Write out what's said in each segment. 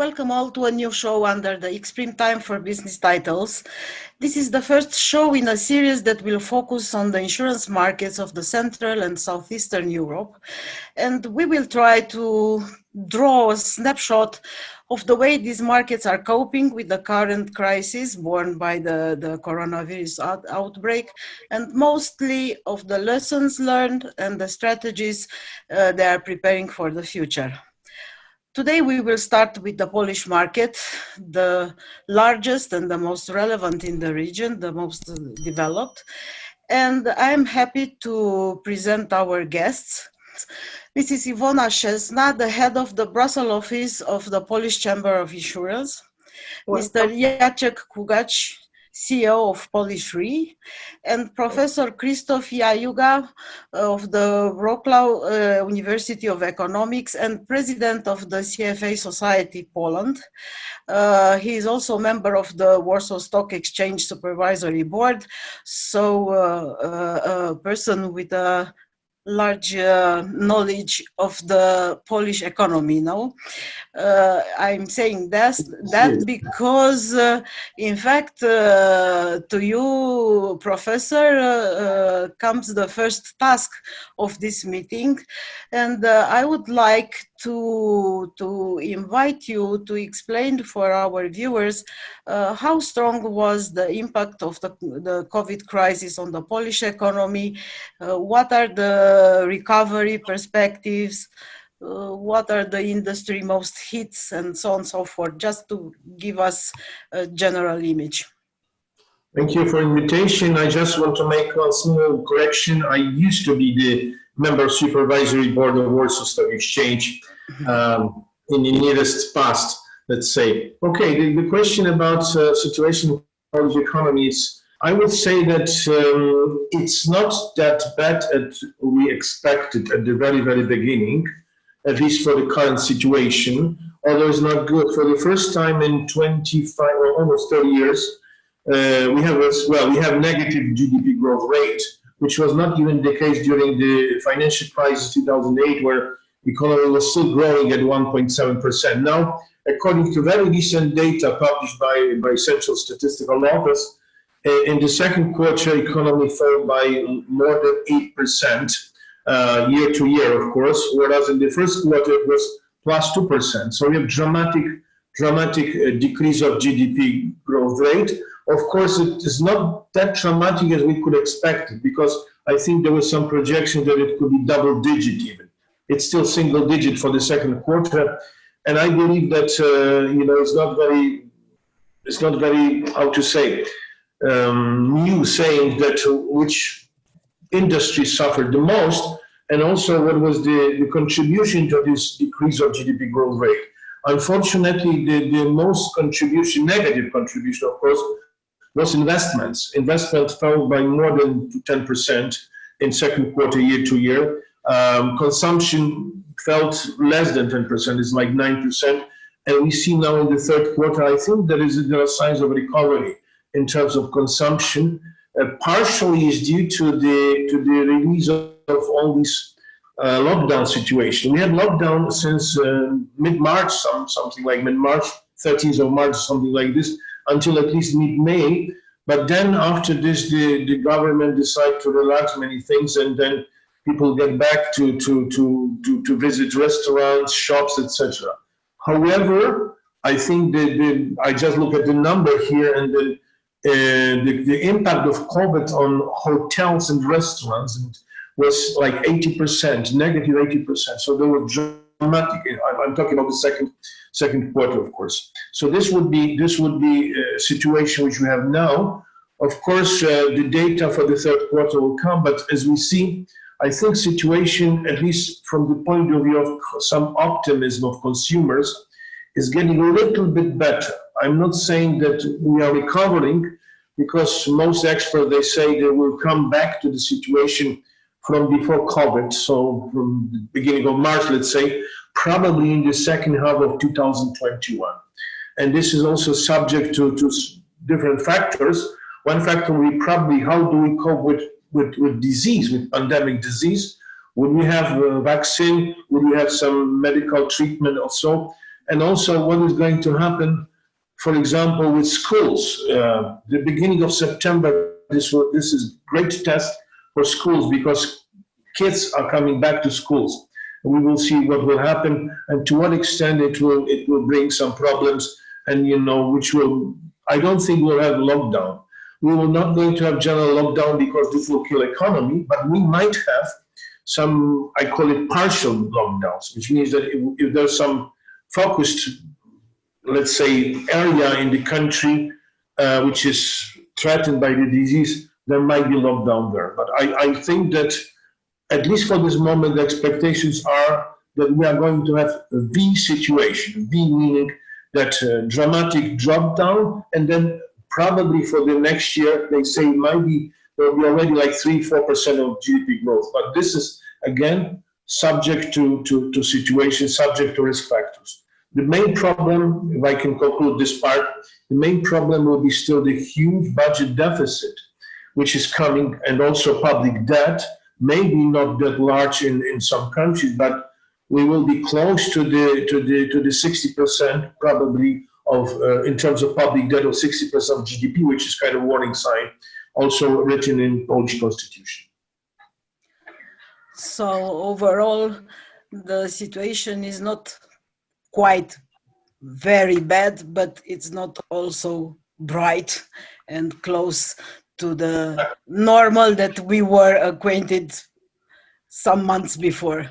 Welcome all to a new show under the XPRIMM Time for Business titles. This is the first show in a series that will focus on the insurance markets of the Central and Southeastern Europe. And we will try to draw a snapshot of the way these markets are coping with the current crisis born by the coronavirus outbreak, and mostly of the lessons learned and the strategies they are preparing for the future. Today we will start with the Polish market, the largest and the most relevant in the region, the most developed. And I'm happy to present our guests. Mrs. Iwona, the head of the Brussels office of the Polish Chamber of Insurance. Mr. Jacek, CEO of Polish Re, and Professor Krzysztof JAJUGA of the Wrocław University of Economics and president of the CFA Society Poland. He is also a member of the Warsaw Stock Exchange Supervisory Board, so a person with a large knowledge of the Polish economy now. I'm saying that because, in fact, to you, Professor, comes the first task of this meeting. And I would like to invite you to explain for our viewers how strong was the impact of the COVID crisis on the Polish economy, what are the recovery perspectives, what are the industry most hits, and so on and so forth, just to give us a general image. Thank you for the invitation. I just want to make one small correction. I used to be the member of supervisory board of Warsaw Stock Exchange in the nearest past, let's say. Okay, the question about situation of the Polish economy is, I would say that it's not that bad as we expected at the very, very beginning, at least for the current situation, although it's not good. For the first time in 25 or almost 30 years, we have negative GDP growth rate, which was not even the case during the financial crisis 2008, where the economy was still growing at 1.7%. Now, according to very recent data published by Central Statistical Office, in the second quarter, economy fell by more than 8%. Year to year, of course, whereas in the first quarter it was plus 2%. So we have dramatic decrease of GDP growth rate. Of course, it is not that dramatic as we could expect it, because I think there was some projection that it could be double digit even. It's still single digit for the second quarter, and I believe that it's not very how to say new saying that which industry suffered the most, and also what was the contribution to this decrease of GDP growth rate. Unfortunately, the most contribution, negative contribution, of course, was investments. Investment fell by more than 10% in second quarter year to year. Consumption fell less than 10%, it's like 9%. And we see now in the third quarter, I think there are signs of recovery in terms of consumption. Partially is due to the release of all these lockdown situation. We had lockdown since mid-March, something like mid-March, 13th of March, something like this, until at least mid-May. But then after this, the government decided to relax many things, and then people get back to visit restaurants, shops, etc. However, I think I just look at the number here, and the impact of COVID on hotels and restaurants was like 80%, negative 80%. So they were dramatic. I'm talking about the second quarter, of course. So this would be a situation which we have now. Of course, the data for the third quarter will come, but as we see, I think situation, at least from the point of view of some optimism of consumers, is getting a little bit better. I'm not saying that we are recovering, because most experts, they say they will come back to the situation from before COVID, so from the beginning of March, let's say, probably in the second half of 2021. And this is also subject to different factors. One factor will be probably how do we cope with disease, with pandemic disease? Would we have a vaccine? Would we have some medical treatment also? and also what is going to happen, for example, with schools. The beginning of September, this is great test for schools because kids are coming back to schools. We will see what will happen and to what extent it will bring some problems, and which will, I don't think we'll have lockdown. We will not going to have general lockdown because this will kill economy, but we might have some, I call it partial lockdowns, which means that if there's some focused, let's say, area in the country which is threatened by the disease, there might be lockdown there. But I think that, at least for this moment, the expectations are that we are going to have a V situation, V meaning that dramatic drop down, and then probably for the next year, they say there'll be already like 3-4% of GDP growth. But this is, again, subject to situations, subject to risk factors. The main problem, if I can conclude this part, the main problem will be still the huge budget deficit, which is coming, and also public debt, maybe not that large in some countries, but we will be close to the 60% probably of in terms of public debt of 60% of GDP, which is kind of a warning sign, also written in Polish Constitution. So overall, the situation is not quite very bad, but it's not also bright and close to the normal that we were acquainted some months before.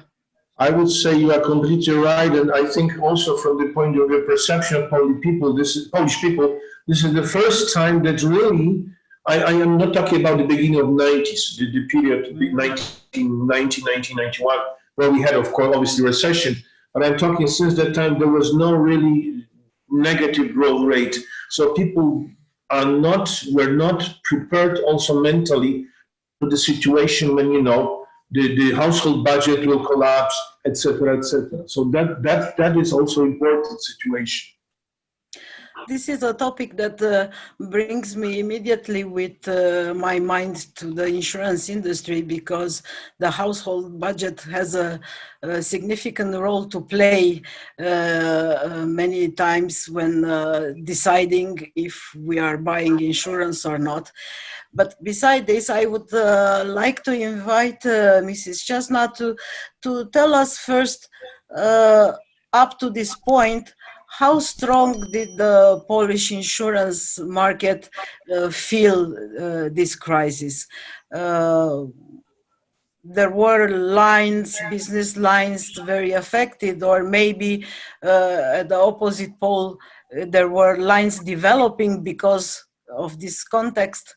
I would say you are completely right, and I think also from the point of view perception of Polish people, this is the first time that really, I am not talking about the beginning of 90s, the period 1990, 1991, where we had, of course, obviously recession, but I'm talking since that time there was no really negative growth rate. So people were not prepared also mentally to the situation when, the household budget will collapse, etc., etc. So that is also important situation. This is a topic that brings me immediately with my mind to the insurance industry, because the household budget has a significant role to play many times when deciding if we are buying insurance or not. But beside this, I would like to invite Mrs. Czesna to tell us first, up to this point, how strong did the Polish insurance market feel this crisis? There were business lines very affected, or maybe at the opposite pole, there were lines developing because of this context.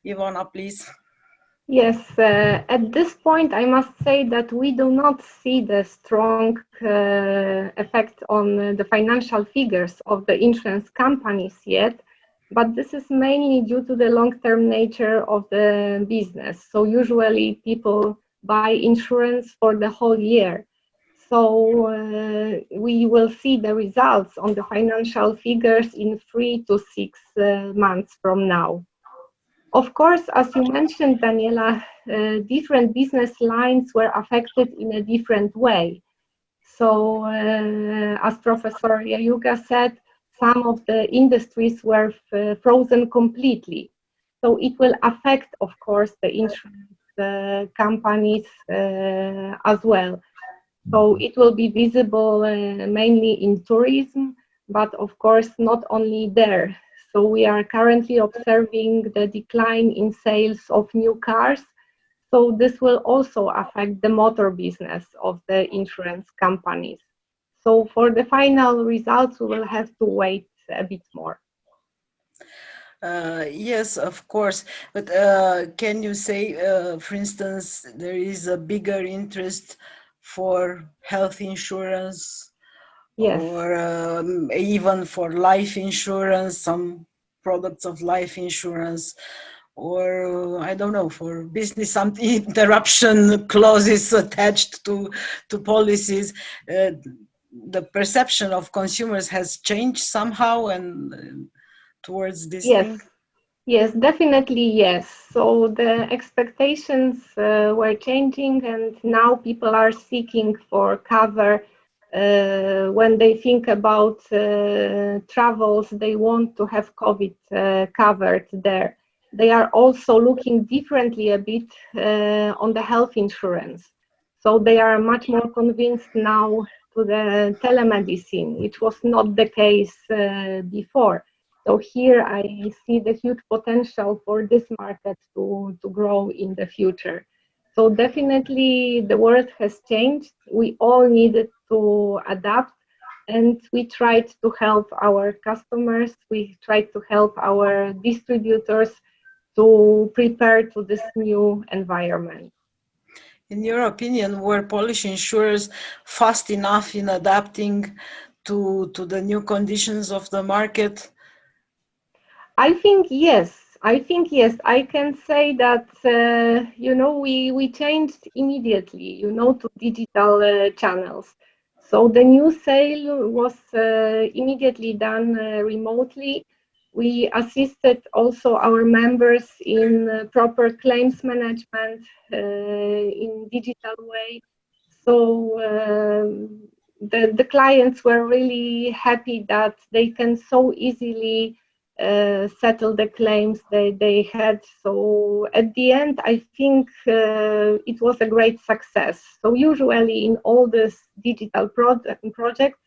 Iwona, please. Yes, at this point, I must say that we do not see the strong effect on the financial figures of the insurance companies yet, but this is mainly due to the long-term nature of the business. So usually people buy insurance for the whole year. So we will see the results on the financial figures in 3 to 6 months from now. Of course, as you mentioned, Daniela, different business lines were affected in a different way. So, as Professor JAJUGA said, some of the industries were frozen completely. So it will affect, of course, the insurance companies as well. So it will be visible mainly in tourism, but of course not only there. So we are currently observing the decline in sales of new cars. So this will also affect the motor business of the insurance companies. So for the final results, we will have to wait a bit more. Yes, of course. But can you say, for instance, there is a bigger interest for health insurance? Yes. Or even for life insurance, some products of life insurance, or I don't know, for business, some interruption clauses attached to policies. The perception of consumers has changed somehow and towards this thing? Yes, definitely yes. So the expectations were changing, and now people are seeking for cover When they think about travels, they want to have COVID covered there. They are also looking differently a bit on the health insurance. So they are much more convinced now to the telemedicine, which was not the case before. So here I see the huge potential for this market to grow in the future. So definitely the world has changed. We all needed to adapt, and we tried to help our customers. We tried to help our distributors to prepare to this new environment. In your opinion, were Polish insurers fast enough in adapting to the new conditions of the market? I think yes. I can say that, we changed immediately, to digital channels. So the new sale was immediately done remotely. We assisted also our members in proper claims management in digital way. So the clients were really happy that they can so easily settle the claims they had. So at the end, I think it was a great success. So usually in all these digital projects,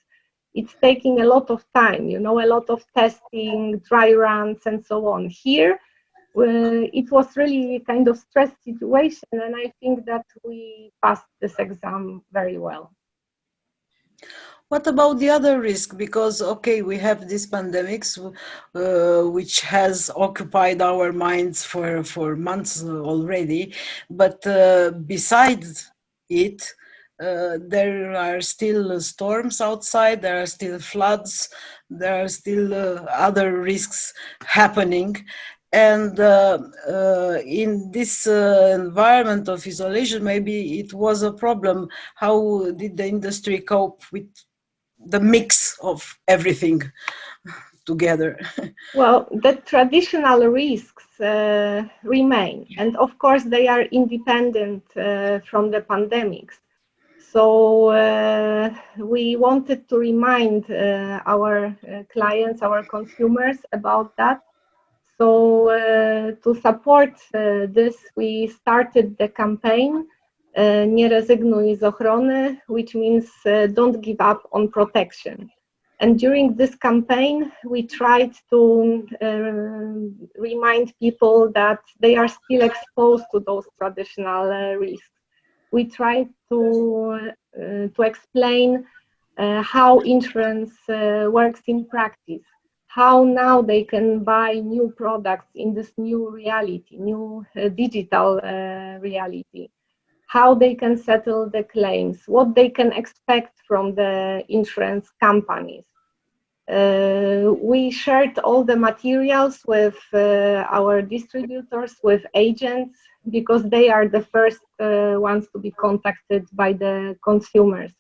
it's taking a lot of time, a lot of testing, dry runs, and so on. Here, it was really kind of stress situation, and I think that we passed this exam very well. What about the other risk? Because, okay, we have this pandemics, which has occupied our minds for months already, but besides it, there are still storms outside, there are still floods, there are still other risks happening. And in this environment of isolation, maybe it was a problem. How did the industry cope with the mix of everything together? Well, the traditional risks remain, and of course they are independent from the pandemics. So we wanted to remind our clients, our consumers about that. So to support this, we started the campaign Nie rezygnuj z ochrony, which means don't give up on protection. And during this campaign, we tried to remind people that they are still exposed to those traditional risks. We tried to explain how insurance works in practice, how now they can buy new products in this new reality, new digital reality, how they can settle the claims, what they can expect from the insurance companies. We shared all the materials with our distributors, with agents, because they are the first ones to be contacted by the consumers.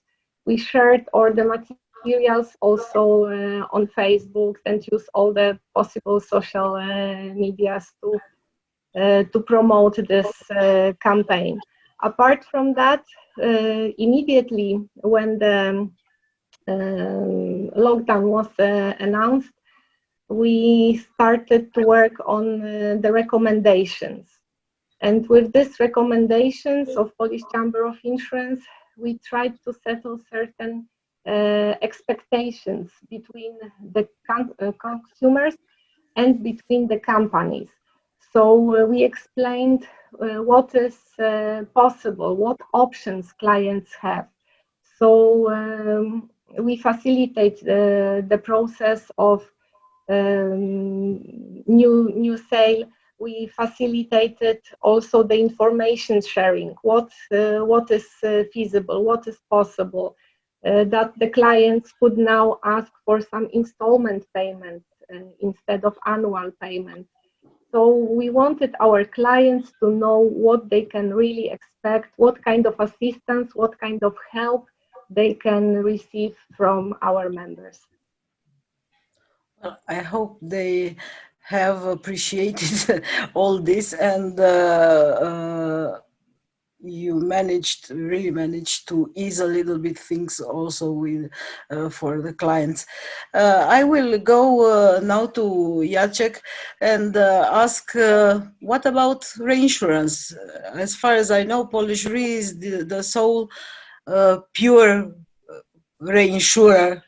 We shared all the materials also on Facebook and use all the possible social medias to promote this campaign. Apart from that, immediately when the lockdown was announced, we started to work on the recommendations. And with these recommendations of Polish Chamber of Insurance, we tried to settle certain expectations between the consumers and between the companies. So we explained what is possible, what options clients have. So we facilitate the process of new sale. We facilitated also the information sharing, what is feasible, what is possible, that the clients could now ask for some installment payment instead of annual payment. So we wanted our clients to know what they can really expect, what kind of assistance, what kind of help they can receive from our members. Well, I hope they have appreciated all this, and you really managed to ease a little bit things also with for the clients. I will go now to Jacek and ask what about reinsurance? As far as I know, Polish Re is the sole pure reinsurer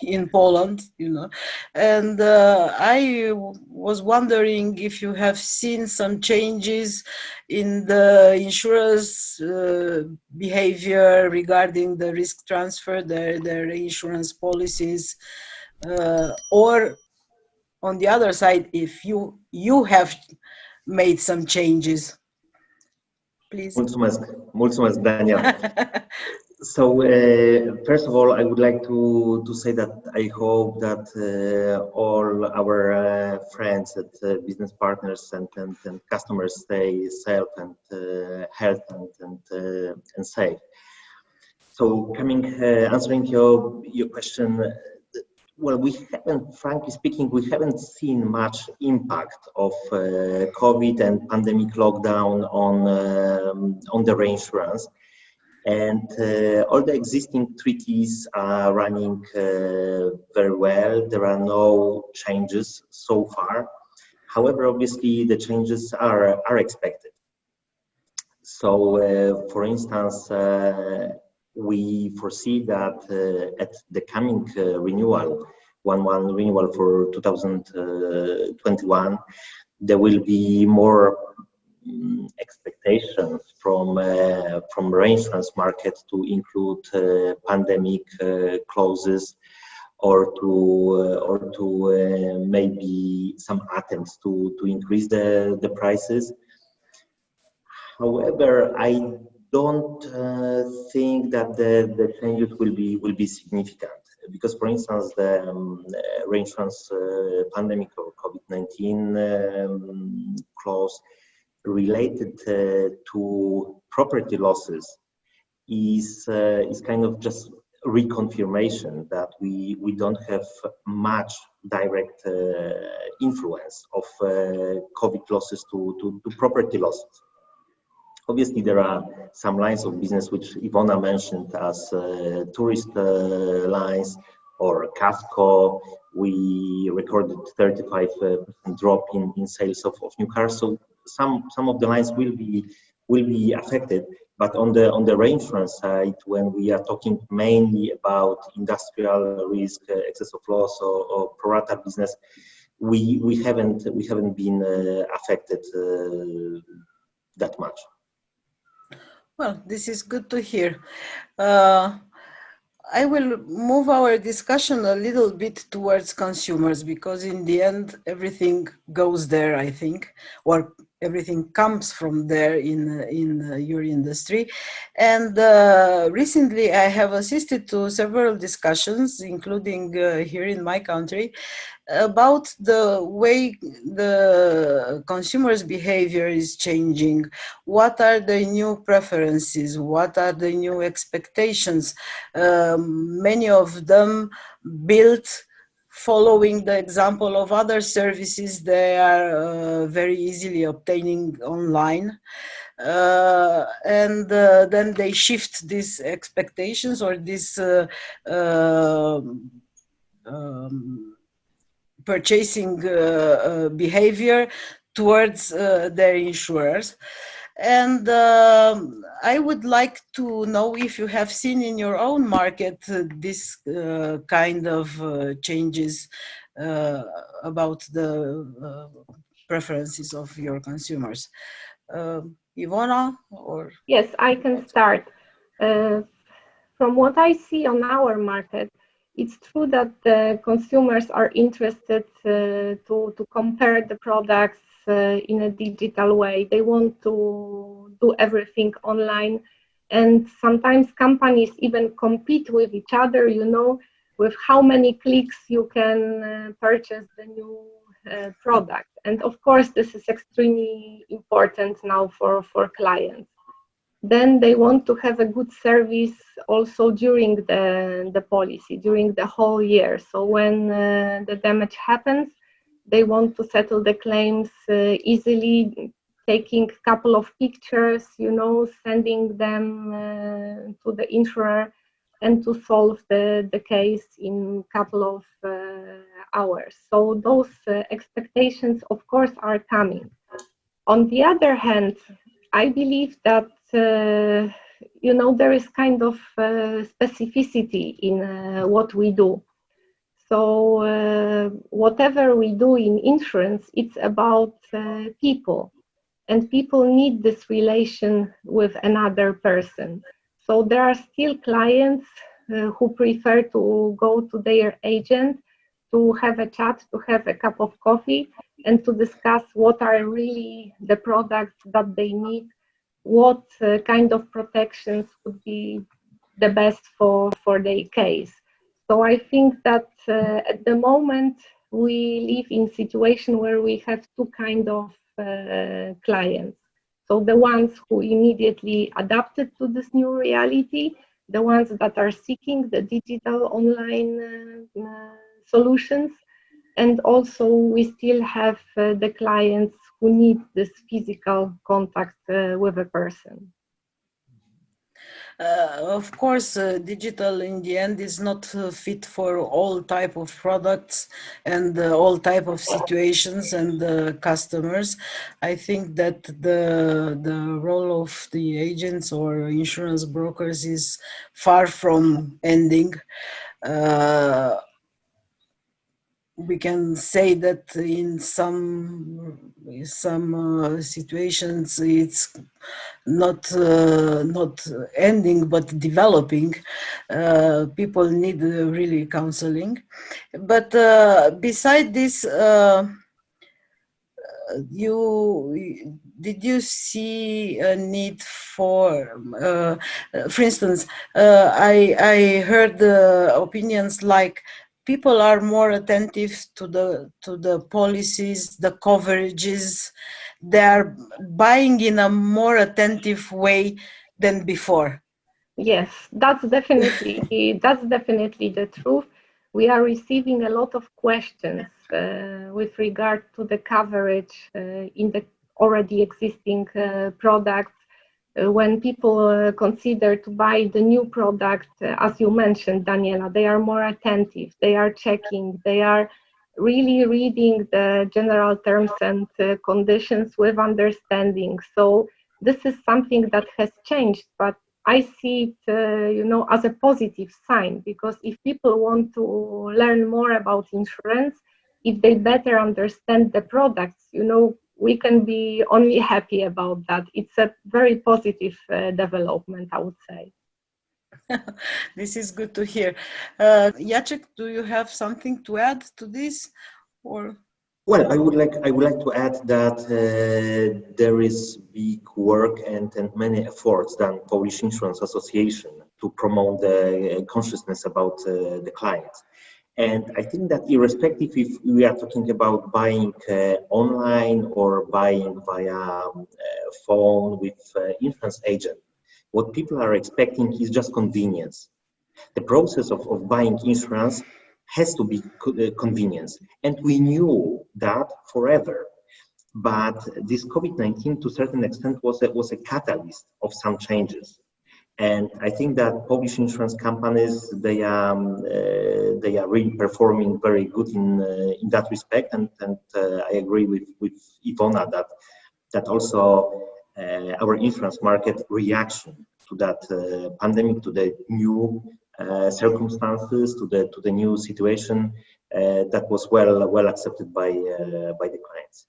in Poland, and I was wondering if you have seen some changes in the insurers' behavior regarding the risk transfer, their insurance policies, or on the other side, if you have made some changes, please. Mulțumesc, Daniela. So, first of all, I would like to say that I hope that all our friends, business partners and customers stay safe and healthy and safe. So, answering your question, well, frankly speaking, we haven't seen much impact of COVID and pandemic lockdown on the reinsurance. And all the existing treaties are running very well. There are no changes so far. However, obviously, the changes are expected. So, for instance, we foresee that at the coming renewal, 1/1 renewal for 2021, there will be more expectations from reinsurance market to include pandemic clauses or to maybe some attempts to increase the prices. However, I don't think that the changes will be significant, because, for instance, the reinsurance pandemic or COVID-19 clause related to property losses is kind of just reconfirmation that we don't have much direct influence of COVID losses to property losses. Obviously, there are some lines of business which Iwona mentioned as tourist lines or casco. We recorded 35% drop in sales of new cars. So some of the lines will be affected, but on the reinsurance side, when we are talking mainly about industrial risk, excess of loss or pro rata business, we haven't been affected that much. Well, this is good to hear. I will move our discussion a little bit towards consumers, because in the end, everything goes there, I think, or everything comes from there in your industry. And recently, I have assisted to several discussions, including here in my country, about the way the consumer's behavior is changing. What are the new preferences? What are the new expectations? Many of them built following the example of other services they are very easily obtaining online. And then they shift these expectations or this purchasing behavior towards their insurers. And I would like to know if you have seen in your own market this kind of changes about the preferences of your consumers. Iwona, or? Yes, I can start. From what I see on our market, it's true that the consumers are interested to compare the products in a digital way. They want to do everything online, and sometimes companies even compete with each other, with how many clicks you can purchase the new product. And of course, this is extremely important now for clients. Then they want to have a good service also during the policy, during the whole year. So when the damage happens, they want to settle the claims easily, taking a couple of pictures, sending them to the insurer, and to solve the case in a couple of hours. So those expectations, of course, are coming. On the other hand, I believe that, there is kind of specificity in what we do. So whatever we do in insurance, it's about people, and people need this relation with another person. So there are still clients who prefer to go to their agent to have a chat, to have a cup of coffee, and to discuss what are really the products that they need, what kind of protections would be the best for their case. So I think that at the moment we live in a situation where we have two kinds of clients. So the ones who immediately adapted to this new reality, the ones that are seeking the digital online solutions, and also we still have the clients who need this physical contact with a person. Of course, digital in the end is not fit for all type of products and all type of situations and customers. I think that the role of the agents or insurance brokers is far from ending. We can say that in some situations it's not ending but developing. People need really counseling, but beside this, did you see a need for instance, I heard opinions like people are more attentive to the policies, the coverages. They are buying in a more attentive way than before. Yes, that's definitely the truth. We are receiving a lot of questions with regard to the coverage in the already existing products. When people consider to buy the new product, as you mentioned, Daniela, they are more attentive, they are checking, they are really reading the general terms and conditions with understanding. So this is something that has changed, but I see it, as a positive sign, because if people want to learn more about insurance, if they better understand the products, we can be only happy about that. It's a very positive development, I would say. This is good to hear. Jacek, do you have something to add to this, or? Well, I would like to add that there is big work and many efforts done Polish Insurance Association to promote the consciousness about the clients. And I think that irrespective if we are talking about buying online or buying via phone with insurance agent, what people are expecting is just convenience. The process of buying insurance has to be convenience, and we knew that forever. But this COVID-19, to a certain extent, was a catalyst of some changes. And I think that Polish insurance companies, they are really performing very good in that respect. And I agree with Iwona that also our insurance market reaction to that pandemic, to the new circumstances, to the new situation, that was well accepted by the clients.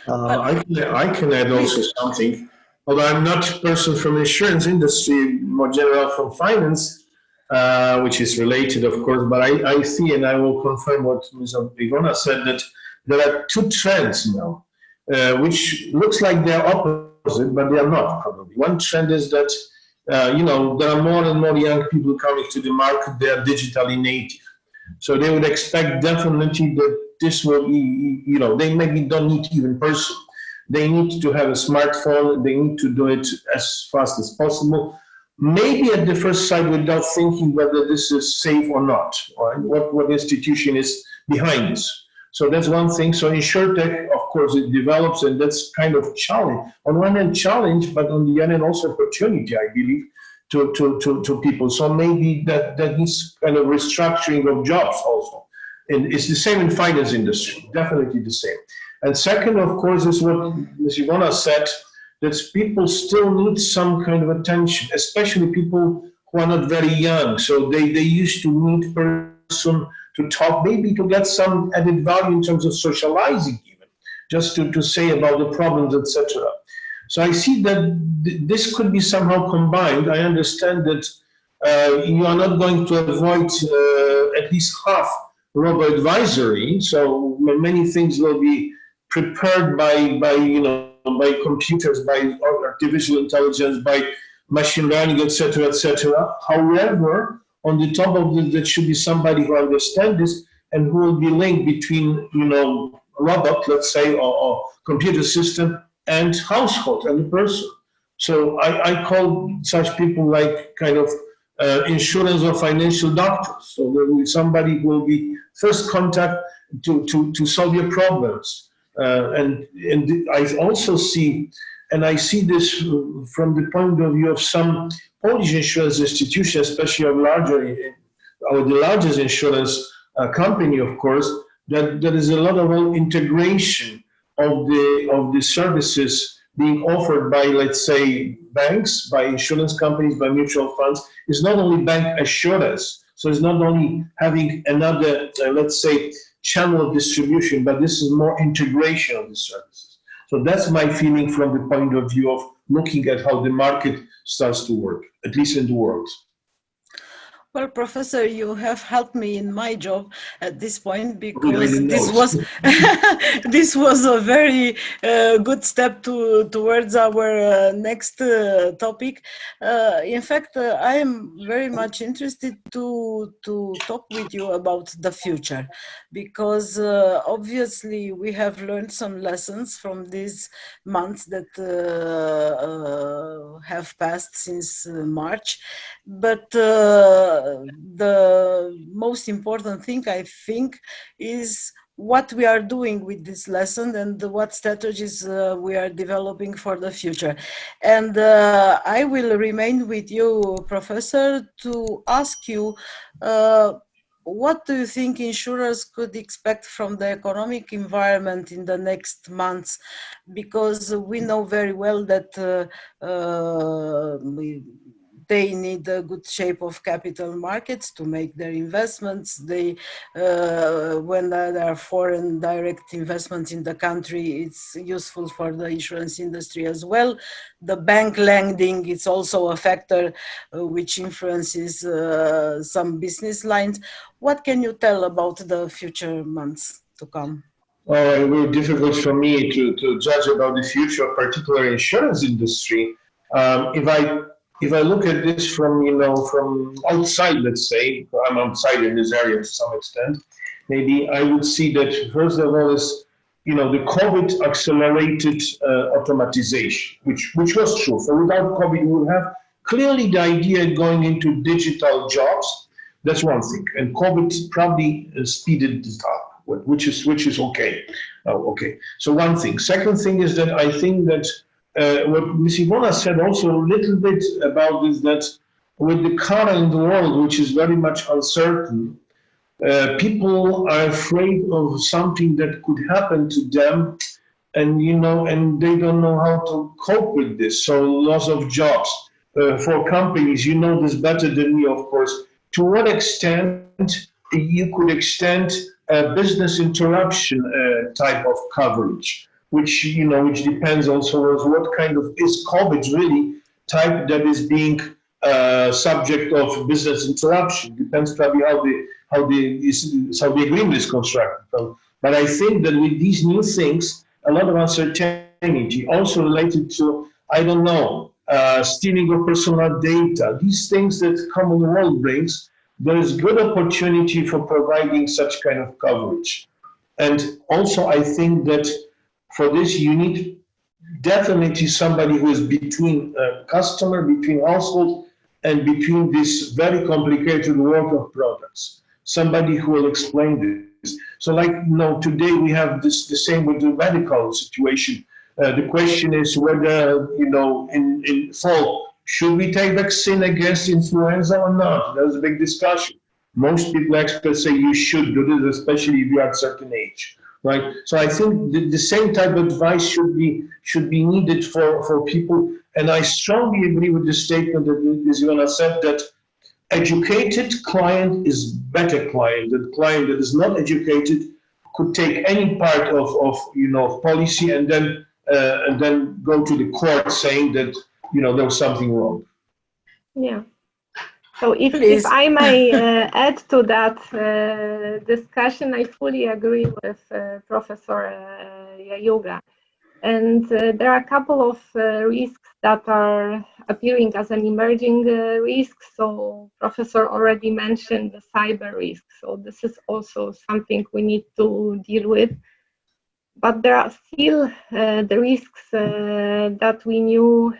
I can add also something. Although I'm not a person from insurance industry, more general from finance, which is related, of course, but I see, and I will confirm what Ms. Iwona said, that there are two trends now, which looks like they're opposite, but they are not, probably. One trend is that, there are more and more young people coming to the market, they are digitally native. So they would expect definitely that this will be, they maybe don't need even person. They need to have a smartphone. They need to do it as fast as possible. Maybe at the first sight without thinking whether this is safe or not, or what institution is behind this. So that's one thing. So InsurTech, of course, it develops, and that's kind of challenge. On one hand, challenge, but on the other hand, also opportunity, I believe, to people. So maybe that is kind of restructuring of jobs also. And it's the same in finance industry, definitely the same. And second, of course, is what Ms. Iwona said, that people still need some kind of attention, especially people who are not very young. So they used to need person to talk, maybe to get some added value in terms of socializing even, just to say about the problems, etc. So I see that this could be somehow combined. I understand that you are not going to avoid at least half robo-advisory, so many things will be prepared by computers, by artificial intelligence, by machine learning, etc., etc. However, on the top of this, there should be somebody who understands this and who will be linked between, robot, let's say, or computer system and household and the person. So I call such people like kind of insurance or financial doctors. So there will be somebody who will be first contact to solve your problems. And I also see, and I see this from the point of view of some Polish insurance institutions, especially of the largest insurance company, of course, that there is a lot of integration of the services being offered by, let's say, banks, by insurance companies, by mutual funds. It's not only bank assurance, so it's not only having another, let's say, channel of distribution, but this is more integration of the services. So that's my feeling from the point of view of looking at how the market starts to work, at least in the world. Well, Professor, you have helped me in my job at this point, because this was a very good step towards our next topic. In fact, I am very much interested to talk with you about the future, because obviously we have learned some lessons from these months that have passed since March, but the most important thing, I think, is what we are doing with this lesson and what strategies we are developing for the future. And I will remain with you, Professor, to ask you, what do you think insurers could expect from the economic environment in the next months? Because we know very well that they need a good shape of capital markets to make their investments. They, when there are foreign direct investments in the country, it's useful for the insurance industry as well. The bank lending is also a factor which influences some business lines. What can you tell about the future months to come? Well, it's very difficult for me to judge about the future of particular insurance industry. If I look at this from outside, let's say, I'm outside in this area to some extent, maybe I would see that first of all is, the COVID accelerated automatization, which was true. So without COVID, we would have clearly the idea going into digital jobs. That's one thing, and COVID probably speeded this up, which is okay. Okay. So one thing. Second thing is that I think that what Ms. Iwona said also a little bit about is that with the current world, which is very much uncertain, people are afraid of something that could happen to them, and and they don't know how to cope with this. So loss of jobs for companies, you know this better than me, of course. To what extent you could extend a business interruption type of coverage? Which depends also on what kind of is coverage really type that is being subject of business interruption. Depends probably how the agreement is constructed. But I think that with these new things, a lot of uncertainty also related to, I don't know, stealing of personal data. These things that common world brings, there is good opportunity for providing such kind of coverage. And also I think that for this, you need definitely somebody who is between customer, between household, and between this very complicated world of products. Somebody who will explain So like, today we have the same with the medical situation. The question is whether, in fall, should we take vaccine against influenza or not? There's a big discussion. Most people, experts, say you should do this, especially if you are at a certain age, right? So I think the same type of advice should be needed for people. And I strongly agree with the statement that Iwona said, that educated client is better client. The client that is not educated could take any part of policy and then go to the court saying that there was something wrong. Yeah. So if I may add to that discussion, I fully agree with Professor JAJUGA. And there are a couple of risks that are appearing as an emerging risk. So Professor already mentioned the cyber risk. So this is also something we need to deal with. But there are still the risks that we knew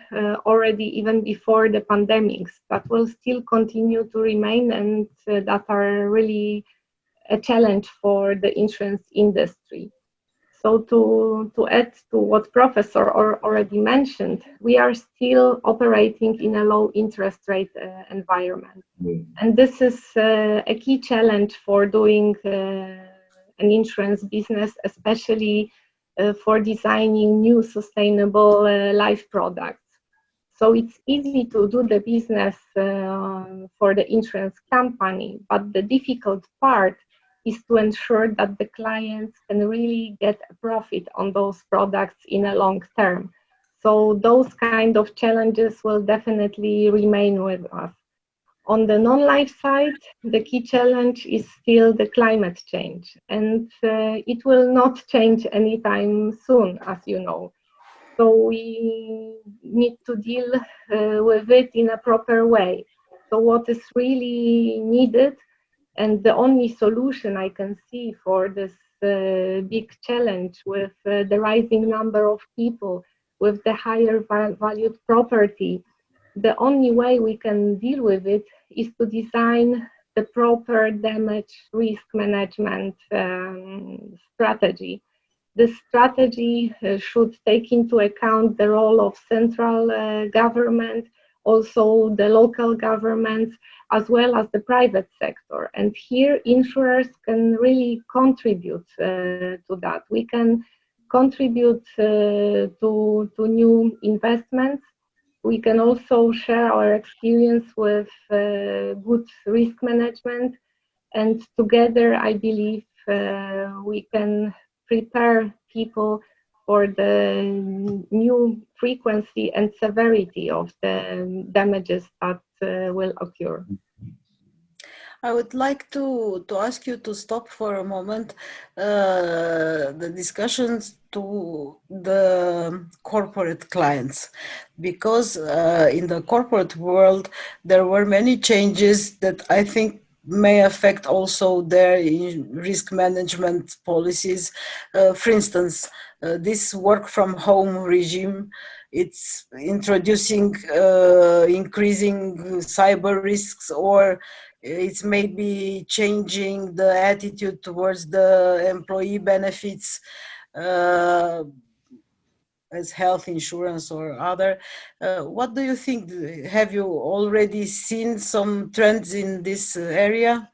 already even before the pandemics that will still continue to remain and that are really a challenge for the insurance industry. So to add to what Professor already mentioned, we are still operating in a low interest rate environment. And this is a key challenge for doing an insurance business, especially for designing new sustainable life products. So it's easy to do the business for the insurance company, but the difficult part is to ensure that the clients can really get a profit on those products in a long term. So those kind of challenges will definitely remain with us. On the non-life side, the key challenge is still the climate change, and it will not change anytime soon, as you know. So we need to deal with it in a proper way. So what is really needed, and the only solution I can see for this big challenge with the rising number of people, with the higher valued property, the only way we can deal with it is to design the proper damage risk management strategy. This strategy should take into account the role of central government, also the local governments, as well as the private sector. And here insurers can really contribute to that. We can contribute to new investments. We can also share our experience with good risk management, and together I believe we can prepare people for the new frequency and severity of the damages that will occur. I would like to ask you to stop for a moment the discussions to the corporate clients, because in the corporate world there were many changes that I think may affect also their risk management policies. For instance, this work from home regime, it's introducing increasing cyber risks, or it's maybe changing the attitude towards the employee benefits as health insurance or other. What do you think? Have you already seen some trends in this area?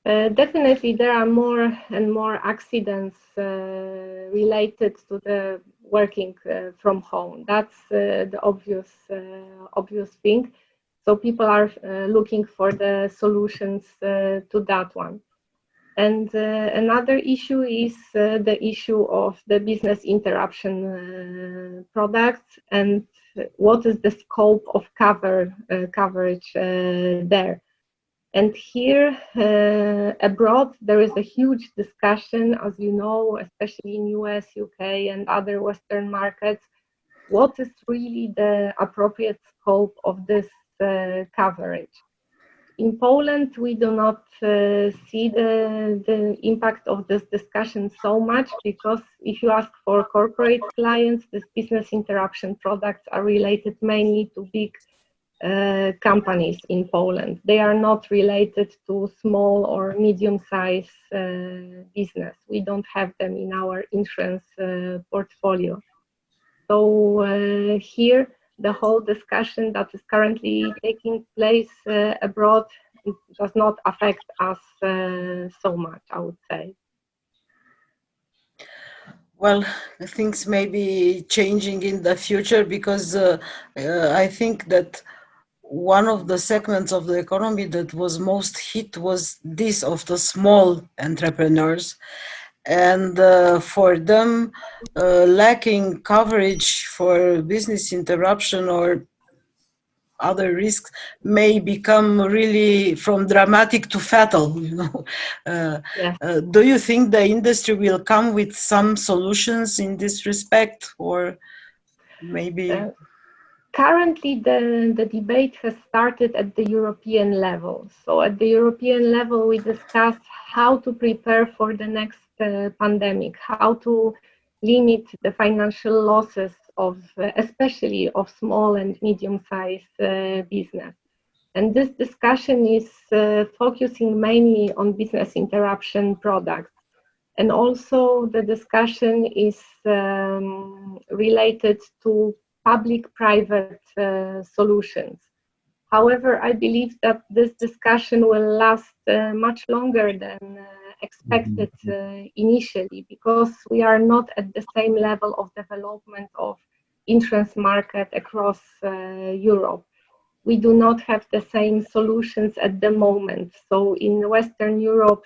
Definitely, there are more and more accidents related to the working from home. That's the obvious thing. So people are looking for the solutions to that one. And another issue is the issue of the business interruption products and what is the scope of coverage there. And here abroad, there is a huge discussion, as you know, especially in US, UK, and other Western markets. What is really the appropriate scope of this coverage? In Poland, we do not see the impact of this discussion so much, because if you ask for corporate clients, these business interruption products are related mainly to big companies in Poland. They are not related to small or medium-sized business. We don't have them in our insurance portfolio. So here, the whole discussion that is currently taking place abroad does not affect us so much, I would say. Well, things may be changing in the future because I think that one of the segments of the economy that was most hit was this of the small entrepreneurs. And for them, lacking coverage for business interruption or other risks may become really from dramatic to fatal, you know. Yes. Do you think the industry will come with some solutions in this respect, or maybe? Currently, the debate has started at the European level. So at the European level, we discussed how to prepare for the next pandemic, how to limit the financial losses of, especially of small and medium-sized business. And this discussion is focusing mainly on business interruption products. And also the discussion is related to public-private solutions. However, I believe that this discussion will last much longer than expected initially, because we are not at the same level of development of insurance market across Europe. We do not have the same solutions at the moment. So in Western Europe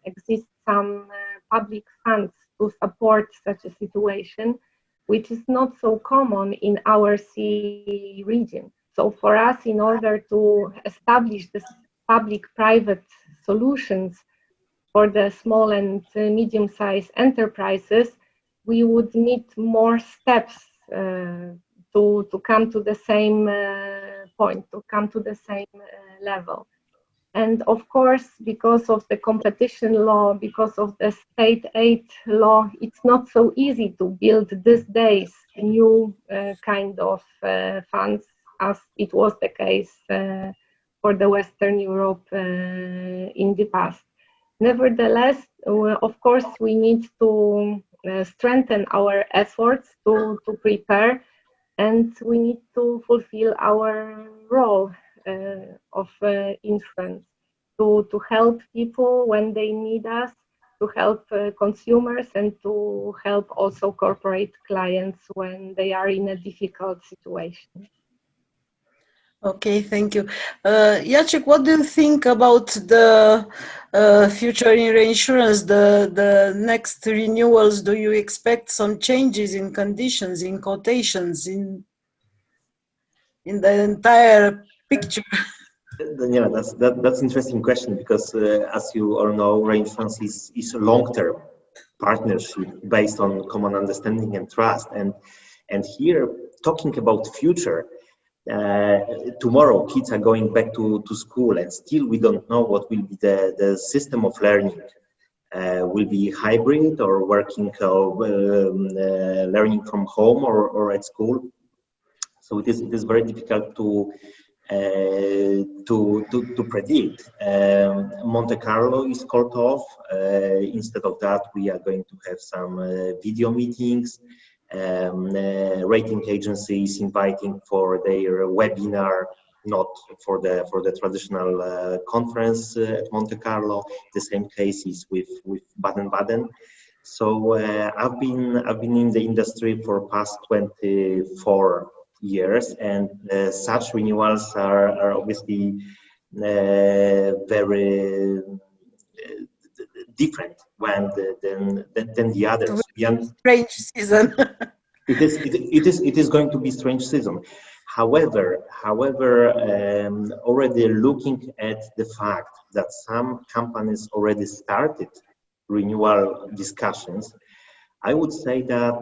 exist some public funds to support such a situation, which is not so common in our CEE region. So for us, in order to establish this public-private solutions for the small and medium-sized enterprises, we would need more steps to come to the same point, to come to the same level. And of course, because of the competition law, because of the state aid law, it's not so easy to build these days new kind of funds as it was the case for the Western Europe in the past. Nevertheless, of course, we need to strengthen our efforts to prepare, and we need to fulfill our role of insurance to help people when they need us, to help consumers, and to help also corporate clients when they are in a difficult situation. Okay, thank you. Jacek, what do you think about the future in reinsurance, the next renewals? Do you expect some changes in conditions, in quotations, in the entire picture? Daniela, that's an interesting question, because as you all know, reinsurance is a long-term partnership based on common understanding and trust. And here, talking about future, tomorrow kids are going back to school, and still we don't know what will be the system of learning. Will be hybrid or working learning from home or at school. So it is very difficult to predict. Monte Carlo is called off. Instead of that, we are going to have some video meetings. Rating agencies inviting for their webinar, not for the traditional conference at Monte Carlo. The same case is with Baden-Baden. So I've been in the industry for past 24 years, and such renewals are obviously very different than the others. Strange season. It is going to be strange season. However, already looking at the fact that some companies already started renewal discussions, I would say that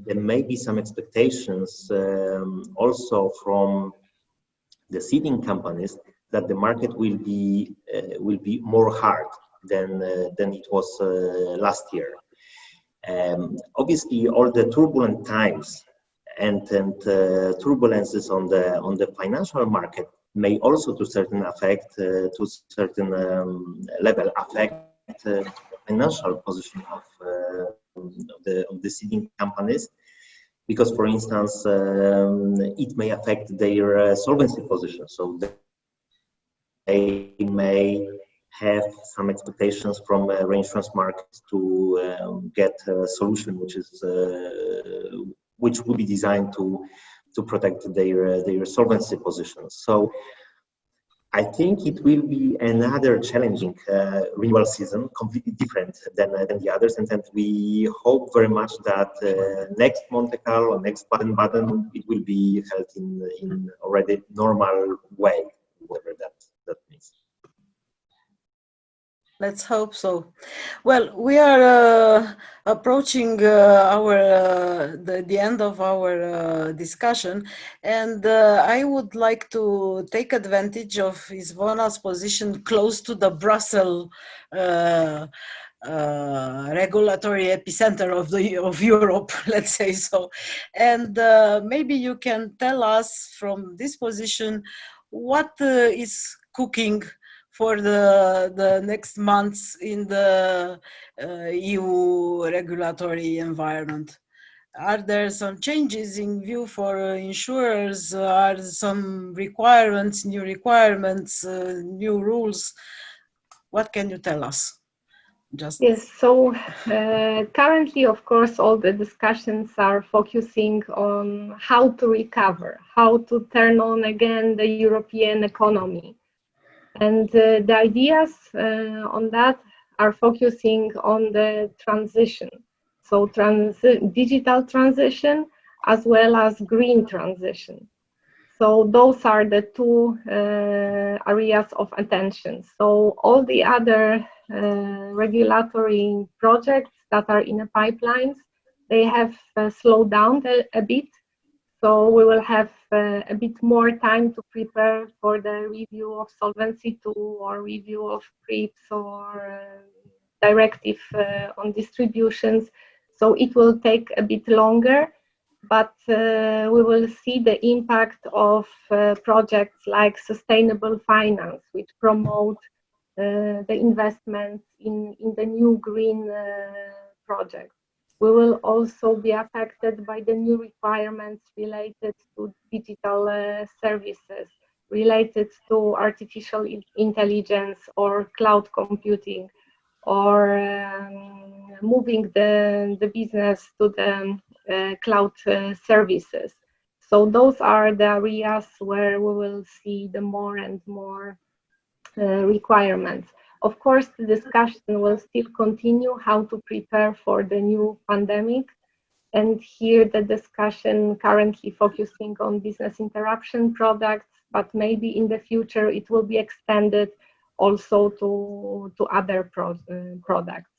there may be some expectations also from the seeding companies that the market will be more hard than it was last year. Obviously, all the turbulent times turbulences on the financial market may also to certain level affect the financial position of the seeding companies, because, for instance, it may affect their solvency position. So they may have some expectations from reinsurance markets to get a solution which will be designed to protect their solvency position. So I think it will be another challenging renewal season, completely different than the others, and we hope very much that next Monte Carlo, next Baden-Baden, it will be held in already normal way, whatever that means. Let's hope so. Well, we are approaching the end of our discussion, and I would like to take advantage of Iwona's position close to the Brussels regulatory epicenter of Europe, let's say so. And maybe you can tell us from this position what is cooking for the next months in the EU regulatory environment. Are there some changes in view for insurers? Are some requirements, new rules? What can you tell us? Yes, so currently, of course, all the discussions are focusing on how to recover, how to turn on again the European economy. And the ideas on that are focusing on the transition. So digital transition as well as green transition. So those are the two areas of attention. So all the other regulatory projects that are in the pipelines, they have slowed down a bit. So we will have a bit more time to prepare for the review of Solvency II or review of PRIPS or directive on distributions. So it will take a bit longer, but we will see the impact of projects like sustainable finance, which promote the investments in the new green projects. We will also be affected by the new requirements related to digital services, related to artificial intelligence or cloud computing, or moving the business to the cloud services. So those are the areas where we will see the more and more requirements. Of course, the discussion will still continue how to prepare for the new pandemic. And here the discussion currently focusing on business interruption products, but maybe in the future it will be extended also to other products.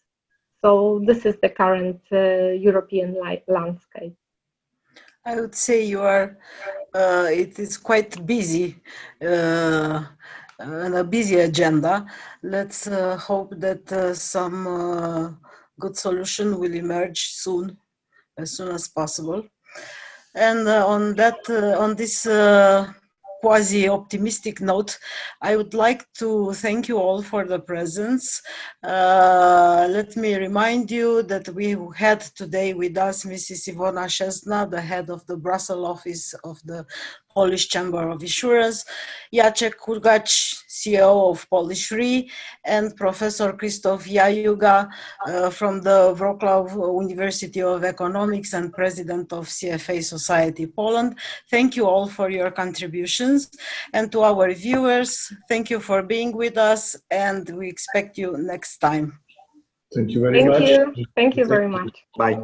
So this is the current European landscape. I would say it is quite busy. And a busy agenda. Let's hope that some good solution will emerge soon, as soon as possible. And on this quasi-optimistic note, I would like to thank you all for the presence. Let me remind you that we had today with us Mrs. Iwona Szczesna, the head of the Brussels office of the Polish Chamber of Insurance, Jacek, KUGACZ, CEO of Polish Re, and Professor Krzysztof JAJUGA from the Wrocław University of Economics and President of CFA Society Poland. Thank you all for your contributions, and to our viewers, thank you for being with us, and we expect you next time. Thank you very much. Thank you very much. Bye.